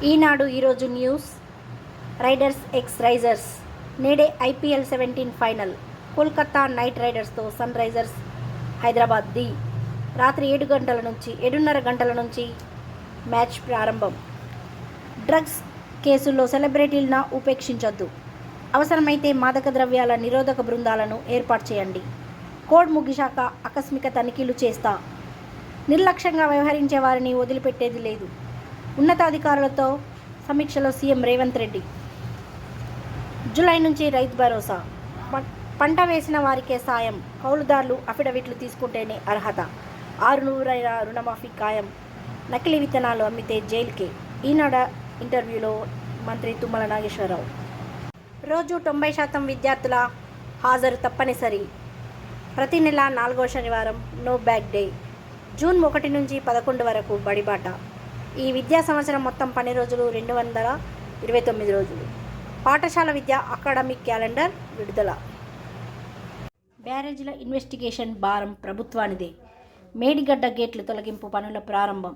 ఈనాడు ఈరోజు news. Riders x risers నేడే IPL 17 final. Kolkata knight రైడర్స్తో సన్ రైజర్స్ హైదరాబాద్ ది రాత్రి 7:30 గంటల నుంచి మ్యాచ్ ప్రారంభం. డ్రగ్స్ కేసుల్లో సెలబ్రిటీలను ఉపేక్షించొద్దు. అవసరమైతే మాదక ద్రవ్యాల నిరోధక బృందాలను ఏర్పాటు చేయండి. కోడ్ ముగిశాక ఆకస్మిక తనిఖీలు చేస్తా. నిర్లక్ష్యంగా వ్యవహరించే వారిని వదిలిపెట్టేది లేదు. ఉన్నతాధికారులతో సమీక్షలో సీఎం రేవంత్ రెడ్డి. జూలై నుంచి రైతు భరోసా. పంట వేసిన వారికే సాయం. కౌలుదారులు అఫిడవిట్లు తీసుకుంటేనే అర్హత. 600 రుణమాఫీ ఖాయం. నకిలీ విత్తనాలు అమ్మితే జైలుకే. ఈనాడు ఇంటర్వ్యూలో మంత్రి తుమ్మల నాగేశ్వరరావు. రోజు 90% విద్యార్థుల హాజరు తప్పనిసరి. ప్రతి నెల 4వ శనివారం నో బ్యాగ్ డే. జూన్ 1 నుంచి 11 వరకు బడిబాట. ఈ విద్యా సంవత్సరం మొత్తం పని రోజులు 229 రోజులు. పాఠశాల విద్య అకాడమిక్ క్యాలెండర్ విడుదల. బ్యారేజీల ఇన్వెస్టిగేషన్ భారం ప్రభుత్వానిదే. మేడిగడ్డ గేట్లు తొలగింపు పనుల ప్రారంభం.